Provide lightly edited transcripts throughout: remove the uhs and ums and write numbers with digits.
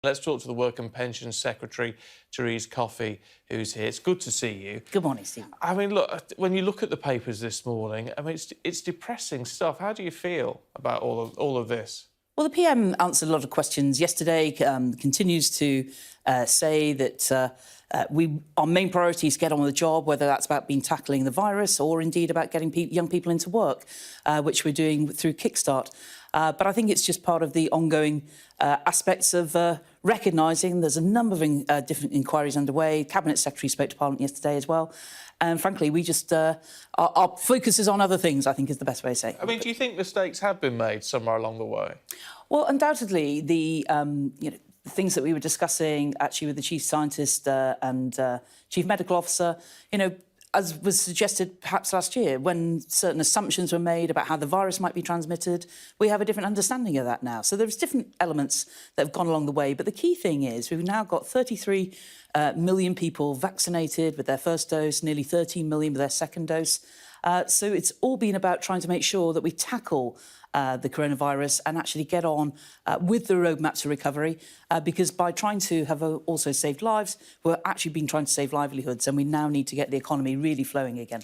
Let's talk to the Work and Pensions Secretary Therese Coffey, who's here. It's good to see you. Good morning, Steve. I mean, look, when you look at the papers this morning, I mean, it's depressing stuff. How do you feel about all of this? Well, the PM answered a lot of questions yesterday, continues to say that our main priority is to get on with the job, whether that's about tackling the virus or indeed about getting young people into work, which we're doing through Kickstart. But I think it's just part of the ongoing aspects of recognising there's a number of different inquiries underway. Cabinet Secretary spoke to Parliament yesterday as well. And frankly, we just our focus is on other things, I think, is the best way to say it. I mean, do you think mistakes have been made somewhere along the way? Well, undoubtedly, the things that we were discussing actually with the chief scientist and chief medical officer, as was suggested perhaps last year, when certain assumptions were made about how the virus might be transmitted, we have a different understanding of that now. So there's different elements that have gone along the way. But the key thing is we've now got 33 million people vaccinated with their first dose, nearly 13 million with their second dose. So it's all been about trying to make sure that we tackle the coronavirus and actually get on with the roadmap to recovery, because by trying to have also saved lives, we're actually been trying to save livelihoods, and we now need to get the economy really flowing again.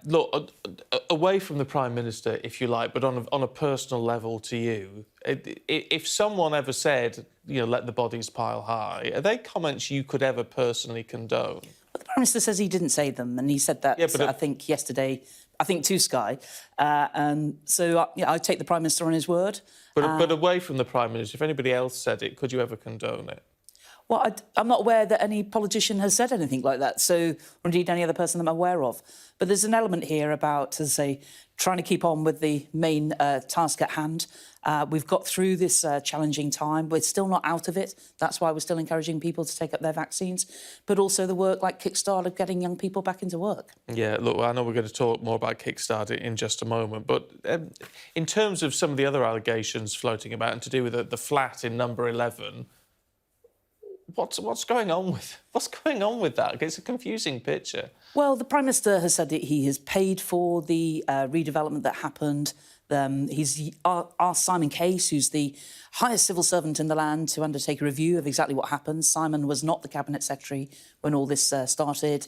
Look, away from the Prime Minister, if you like, but on a personal level to you, if someone ever said, let the bodies pile high, are they comments you could ever personally condone? Well, the Prime Minister says he didn't say them, and he said that, I think, yesterday, to Sky. So I take the Prime Minister on his word. But away from the Prime Minister, if anybody else said it, could you ever condone it? Well, I'm not aware that any politician has said anything like that, or indeed any other person that I'm aware of. But there's an element here about, as I say, trying to keep on with the main task at hand. We've got through this challenging time. We're still not out of it. That's why we're still encouraging people to take up their vaccines, but also the work like Kickstart of getting young people back into work. Yeah, look, I know we're going to talk more about Kickstart in just a moment, but in terms of some of the other allegations floating about and to do with the flat in number 11, what's going on with that? It's a confusing picture. Well, the Prime Minister has said that he has paid for the redevelopment that happened. He's asked Simon Case, who's the highest civil servant in the land, to undertake a review of exactly what happened. Simon was not the Cabinet Secretary when all this started.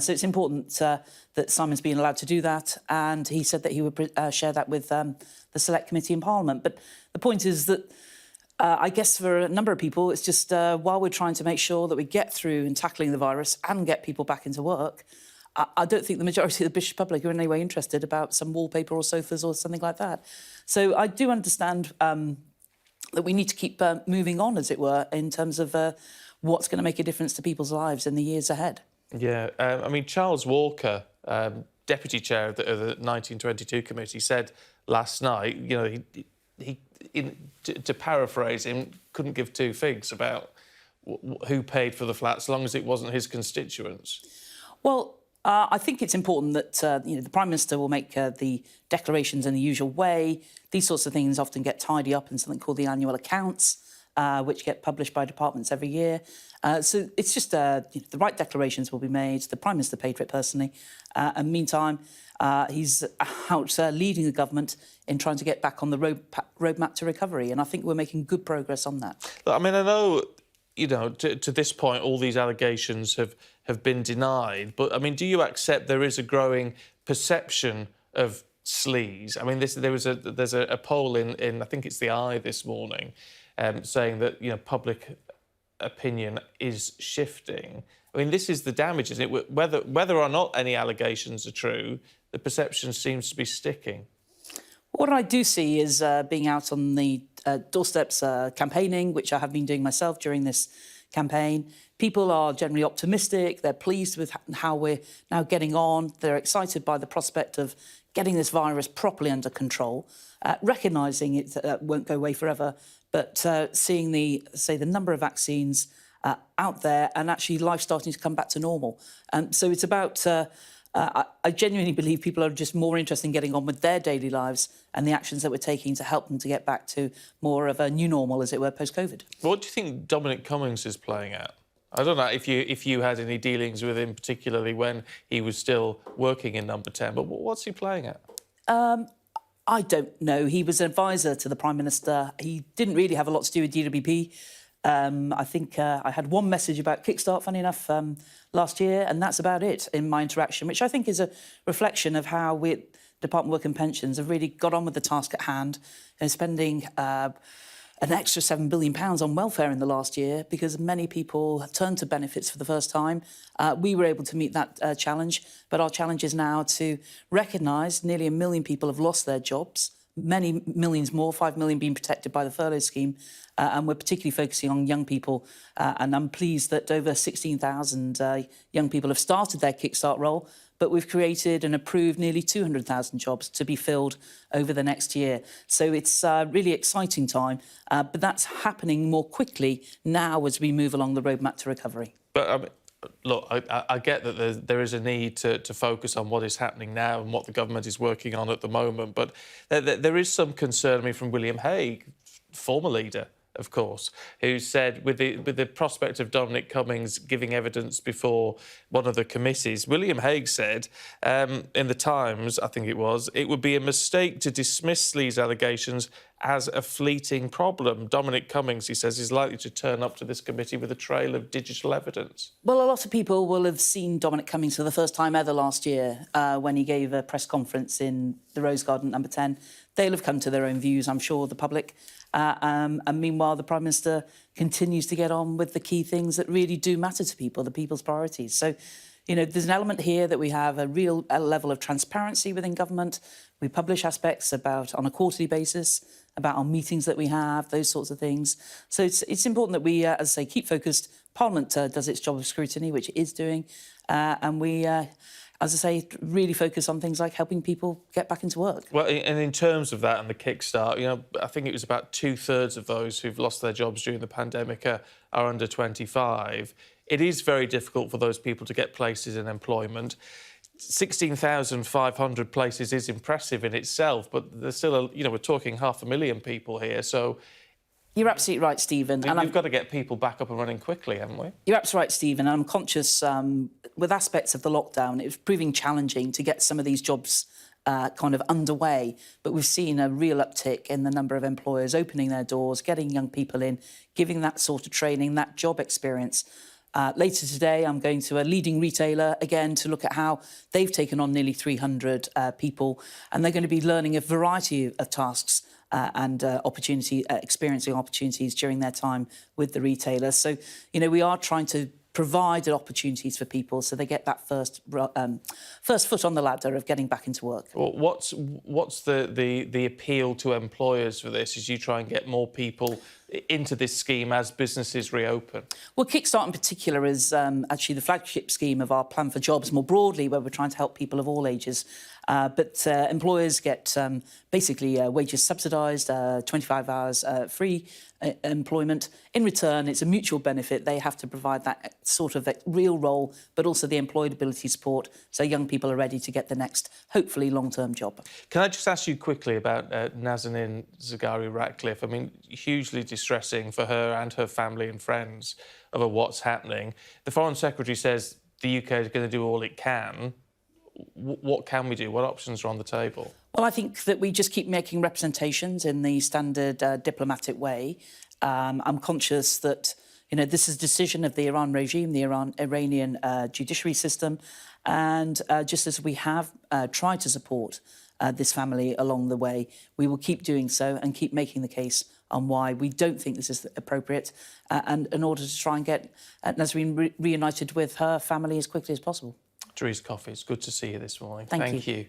So it's important that Simon's been allowed to do that. And he said that he would share that with the Select Committee in Parliament. But the point is that I guess for a number of people, it's just while we're trying to make sure that we get through in tackling the virus and get people back into work, I don't think the majority of the British public are in any way interested about some wallpaper or sofas or something like that. So I do understand that we need to keep moving on, as it were, in terms of what's going to make a difference to people's lives in the years ahead. Yeah, I mean, Charles Walker, Deputy Chair of the 1922 Committee, said last night, to paraphrase him, couldn't give two figs about who paid for the flat, as long as it wasn't his constituents. Well, I think it's important that the Prime Minister will make the declarations in the usual way. These sorts of things often get tidied up in something called the annual accounts, which get published by departments every year. So it's just the right declarations will be made. The Prime Minister paid for it personally. And meantime, he's out leading the government in trying to get back on the roadmap to recovery. And I think we're making good progress on that. Look, I mean, I know, to this point, all these allegations have been denied. But, I mean, do you accept there is a growing perception of sleaze? I mean, there's a poll in I think it's the Eye this morning, saying that, public opinion is shifting. I mean, this is the damage, isn't it? Whether or not any allegations are true, the perception seems to be sticking. What I do see is being out on the doorsteps campaigning, which I have been doing myself during this campaign. People are generally optimistic. They're pleased with how we're now getting on. They're excited by the prospect of getting this virus properly under control, recognising it won't go away forever, but seeing the number of vaccines out there and actually life starting to come back to normal. So it's about... I genuinely believe people are just more interested in getting on with their daily lives and the actions that we're taking to help them to get back to more of a new normal, as it were, post-COVID. What do you think Dominic Cummings is playing at? I don't know if you had any dealings with him, particularly when he was still working in Number 10, but what's he playing at? I don't know. He was an advisor to the Prime Minister. He didn't really have a lot to do with DWP. I think I had one message about Kickstart, funny enough, last year, and that's about it in my interaction, which I think is a reflection of how we, Department of Work and Pensions, have really got on with the task at hand and spending an extra £7 billion on welfare in the last year because many people have turned to benefits for the first time. We were able to meet that challenge, but our challenge is now to recognise nearly 1 million people have lost their jobs, many millions more, 5 million being protected by the furlough scheme, and we're particularly focusing on young people. And I'm pleased that over 16,000 young people have started their Kickstart role, but we've created and approved nearly 200,000 jobs to be filled over the next year. So it's a really exciting time, but that's happening more quickly now as we move along the roadmap to recovery. But look, I get that there is a need to focus on what is happening now and what the government is working on at the moment, but there is some concern, I mean, from William Hague, former leader, of course, who said with the prospect of Dominic Cummings giving evidence before one of the committees, William Hague said in the Times, I think it would be a mistake to dismiss these allegations as a fleeting problem. Dominic Cummings, he says, is likely to turn up to this committee with a trail of digital evidence. Well, a lot of people will have seen Dominic Cummings for the first time ever last year when he gave a press conference in the Rose Garden at Number 10. They'll have come to their own views, I'm sure, the public. And meanwhile, the Prime Minister continues to get on with the key things that really do matter to people, the people's priorities. So, you know, there's an element here that we have a real level of transparency within government. We publish aspects about, on a quarterly basis, about our meetings that we have, those sorts of things. So it's important that we, as I say, keep focused. Parliament does its job of scrutiny, which it is doing, and we, as I say, really focus on things like helping people get back into work. Well, and in terms of that and the Kickstart, you know, I think it was about 2/3 of those who've lost their jobs during the pandemic are under 25. It is very difficult for those people to get places in employment. 16,500 places is impressive in itself, but there's still, you know, we're talking 500,000 people here, so... You're absolutely right, Stephen. We've got to get people back up and running quickly, haven't we? You're absolutely right, Stephen. And I'm conscious, with aspects of the lockdown, it was proving challenging to get some of these jobs kind of underway. But we've seen a real uptick in the number of employers opening their doors, getting young people in, giving that sort of training, that job experience. Later today, I'm going to a leading retailer, again, to look at how they've taken on nearly 300 people, and they're going to be learning a variety of tasks and experiencing opportunities during their time with the retailer. So, you know, we are trying to provide opportunities for people so they get that first foot on the ladder of getting back into work. Well, what's the appeal to employers for this as you try and get more people into this scheme as businesses reopen? Well, Kickstart in particular is actually the flagship scheme of our Plan for Jobs more broadly, where we're trying to help people of all ages. But employers get basically wages subsidised, 25 hours free employment. In return, it's a mutual benefit. They have to provide that sort of real role, but also the employability support, so young people are ready to get the next, hopefully, long-term job. Can I just ask you quickly about Nazanin Zaghari-Ratcliffe? I mean, hugely distressing for her and her family and friends over what's happening. The Foreign Secretary says the UK is going to do all it can. What can we do? What options are on the table? Well, I think that we just keep making representations in the standard diplomatic way. I'm conscious that, you know, this is a decision of the Iran regime, the Iranian judiciary system, and just as we have tried to support this family along the way, we will keep doing so and keep making the case on why we don't think this is appropriate, and in order to try and get Nazanin reunited with her family as quickly as possible. Therese Coffey, it's good to see you this morning. Thank you.